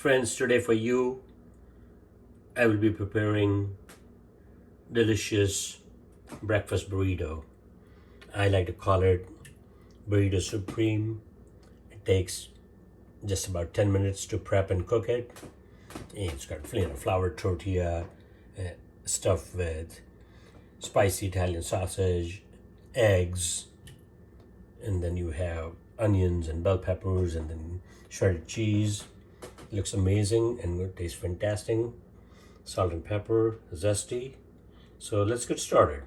Friends, today for you, I will be preparing delicious breakfast burrito. I like to call it Burrito Supreme. It takes just about 10 minutes to prep and cook it. It's got flour tortilla stuffed with spicy Italian sausage, eggs, and then you have onions and bell peppers and then shredded cheese. It looks amazing and it tastes fantastic. Salt and pepper, zesty. So let's get started.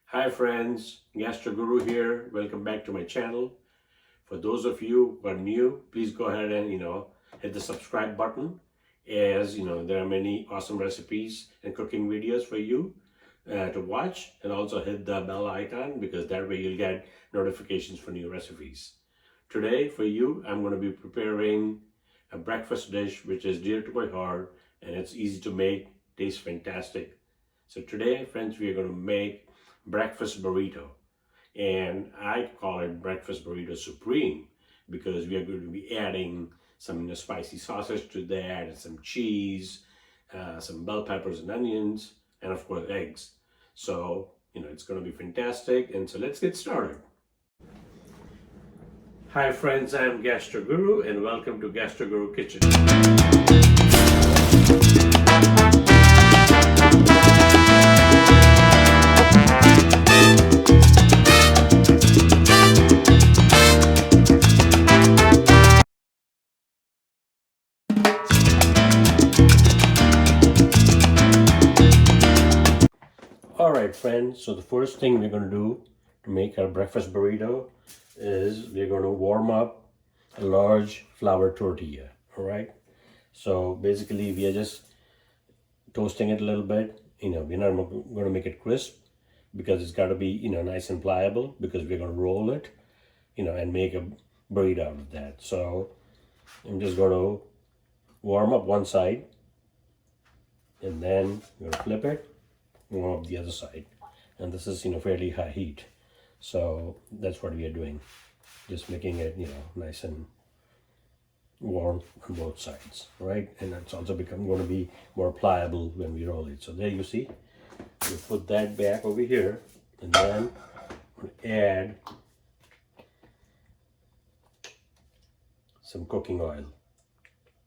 Hi friends, Gastro Guru here. Welcome back to my channel. For those of you who are new, please go ahead and hit the subscribe button, as there are many awesome recipes and cooking videos for you to watch, and also hit the bell icon because that way you'll get notifications for new recipes. Today for you, I'm going to be preparing a breakfast dish which is dear to my heart and it's easy to make, tastes fantastic. So today, friends, we are going to make breakfast burrito, and I call it breakfast burrito supreme because we are going to be adding some spicy sausage to that, and some cheese, some bell peppers and onions, and of course eggs. So it's going to be fantastic, and so let's get started. Hi friends, I am Gastro Guru and welcome to Gastro Guru Kitchen. Alright friends, so the first thing we're going to do to make our breakfast burrito is we're going to warm up a large flour tortilla. Alright, so basically we are just toasting it a little bit. We're not going to make it crisp because it's got to be nice and pliable, because we're going to roll it and make a burrito out of that. So I'm just going to warm up one side and then I'm going to flip it, warm up the other side, and this is fairly high heat. So that's what we are doing, just making it nice and warm on both sides, right? And it's also going to be more pliable when we roll it. So there you see, we put that back over here, and then we'll add some cooking oil,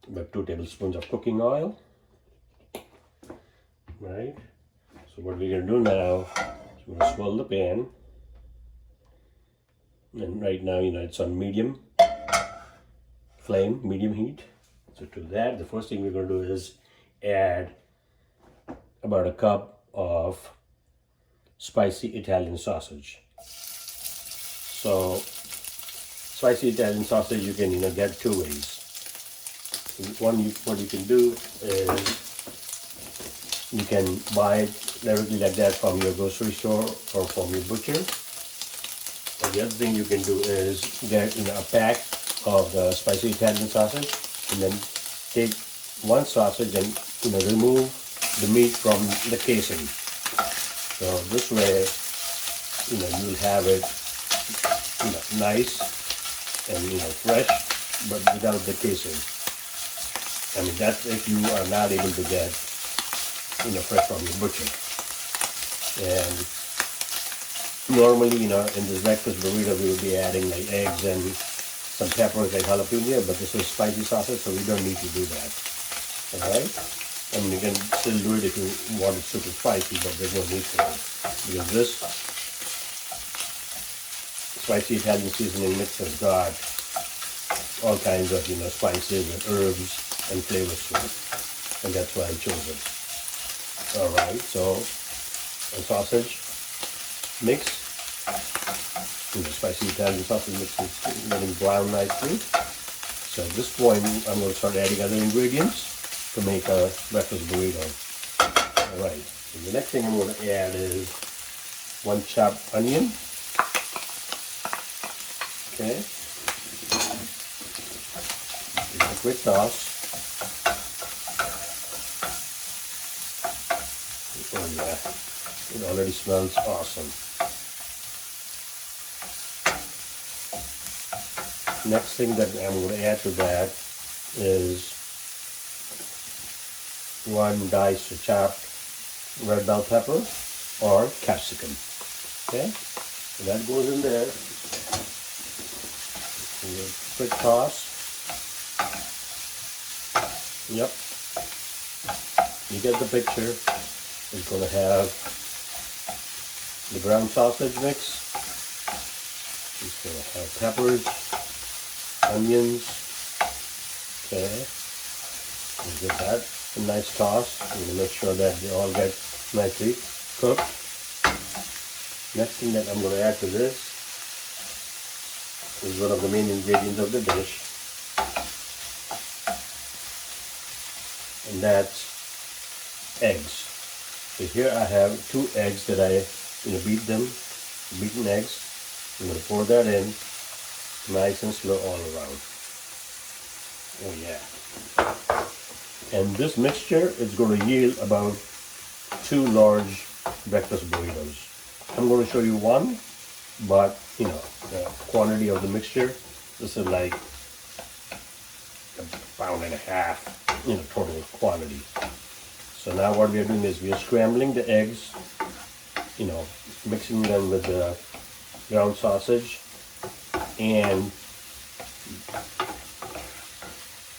about 2 tablespoons of cooking oil, right? So what we're going to do now is we're going to swirl the pan. And right now, it's on medium flame, medium heat. So to that, the first thing we're going to do is add about a cup of spicy Italian sausage. So spicy Italian sausage you can get 2 ways. What you can do is you can buy it directly like that from your grocery store or from your butcher. And the other thing you can do is get a pack of the spicy Italian sausage, and then take one sausage and remove the meat from the casing. So this way you'll have it nice and fresh, but without the casing. I mean, that's if you are not able to get fresh from your butcher. And normally, in this breakfast burrito, we will be adding like eggs and some peppers like jalapeno, but this is spicy sausage, so we don't need to do that. Alright? I mean, you can still do it if you want it super spicy, but there's no need for it. Because this spicy Italian seasoning mix has got all kinds of, spices and herbs and flavors to it. And that's why I chose it. Alright, so a sausage mix. The spicy Italian sausage mix is getting brown nicely. So at this point, I'm going to start adding other ingredients to make a breakfast burrito. Alright, so the next thing I'm going to add is 1 chopped onion. Okay. Give it a quick toss. Oh yeah, it already smells awesome. Next thing that I'm going to add to that is one diced or chopped red bell pepper or capsicum. Okay, so that goes in there. Quick toss. Yep, you get the picture. It's going to have the ground sausage mix. It's going to have peppers, onions. Okay, and give that a nice toss. I'm going to make sure that they all get nicely cooked. Next thing that I'm going to add to this is one of the main ingredients of the dish, and that's eggs. So here I have 2 eggs that I beat them, beaten eggs. I'm going to pour that in, nice and slow all around. Oh yeah. And this mixture is going to yield about 2 large breakfast burritos. I'm going to show you one, but the quantity of the mixture, this is like 1.5 pounds, total quantity. So now what we are doing is we are scrambling the eggs, mixing them with the ground sausage and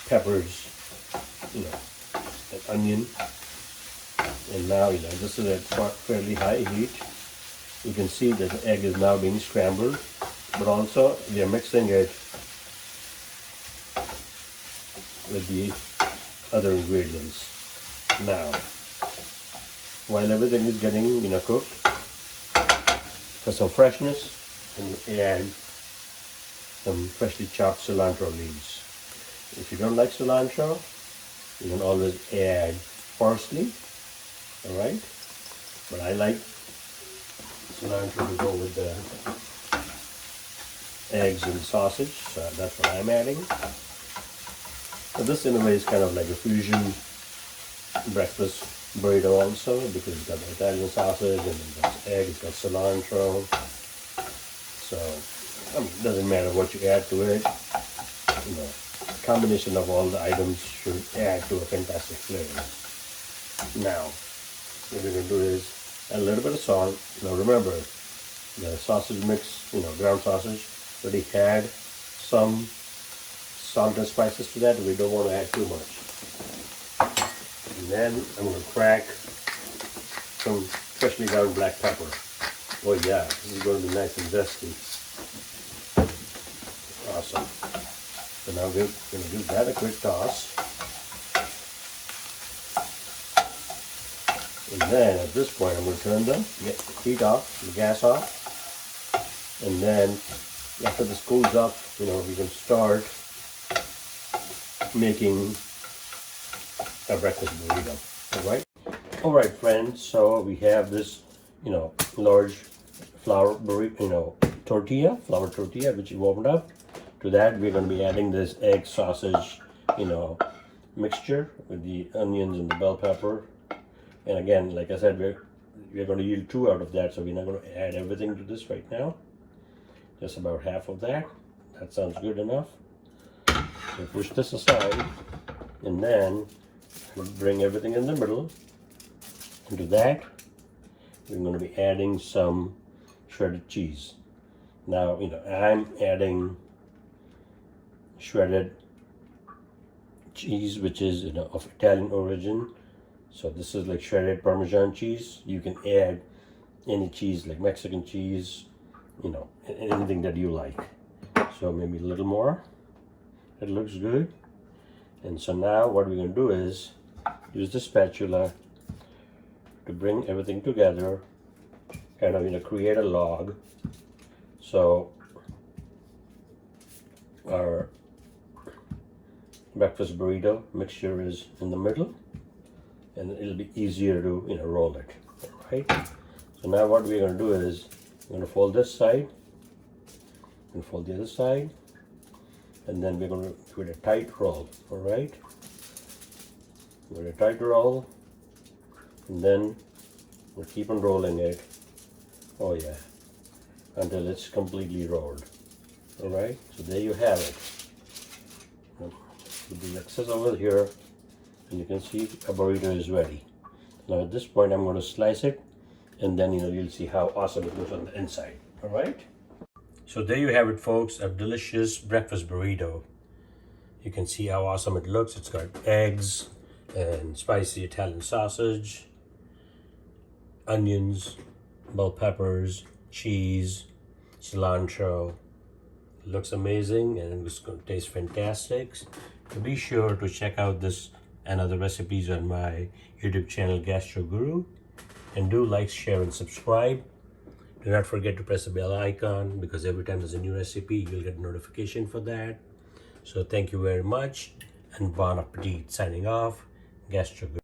peppers, and onion. And now, this is at fairly high heat. You can see that the egg is now being scrambled, but also we are mixing it with the other ingredients. Now, while everything is getting cooked, for some freshness, and add some freshly chopped cilantro leaves. If you don't like cilantro, you can always add parsley. All right, but I like cilantro to go with the eggs and sausage, so that's what I'm adding. So this in a way is kind of like a fusion breakfast burrito also, because it's got the Italian sausage and it's got egg, it's got cilantro. So it doesn't matter what you add to it. The combination of all the items should add to a fantastic flavor. Now, what we're going to do is add a little bit of salt. Now remember, the sausage mix, ground sausage, already had some salt and spices to that. We don't want to add too much. And then I'm going to crack some freshly ground black pepper. Oh yeah, this is going to be nice and zesty. Awesome. So now we're going to give that a quick toss. And then at this point I'm going to turn the heat off, the gas off. And then after this cools up, we can start making a breakfast burrito. Alright friends, so we have this, large flour burrito, flour tortilla, which we warmed up. To that we're going to be adding this egg sausage, mixture with the onions and the bell pepper. And again, like I said, we're going to yield 2 out of that, so we're not going to add everything to this right now. Just about half of that. That sounds good enough. So push this aside, and then we'll bring everything in the middle. Into that, we're going to be adding some shredded cheese. Now, I'm adding shredded cheese, which is of Italian origin. So this is like shredded Parmesan cheese. You can add any cheese, like Mexican cheese, anything that you like. So maybe a little more. It looks good. And so now what we're going to do is use the spatula to bring everything together, kind of create a log. So our breakfast burrito mixture is in the middle, and it'll be easier to roll it. Right. So now what we're going to do is we're going to fold this side and fold the other side, and then we're going to do a tight roll. All right, with a tight roll, and then we'll keep on rolling it. Oh yeah, until it's completely rolled. All right, so there you have it. Put the excess over here, and you can see a burrito is ready. Now at this point, I'm going to slice it, and then you'll see how awesome it looks on the inside. All right. So there you have it, folks, a delicious breakfast burrito. You can see how awesome it looks. It's got eggs and spicy Italian sausage, onions, bell peppers, cheese, cilantro. It looks amazing and it's going to taste fantastic. So be sure to check out this and other recipes on my YouTube channel, Gastro Guru. And do like, share, and subscribe. Do not forget to press the bell icon, because every time there's a new recipe, you'll get a notification for that. So thank you very much, and bon appetit. Signing off, Gastro Guru.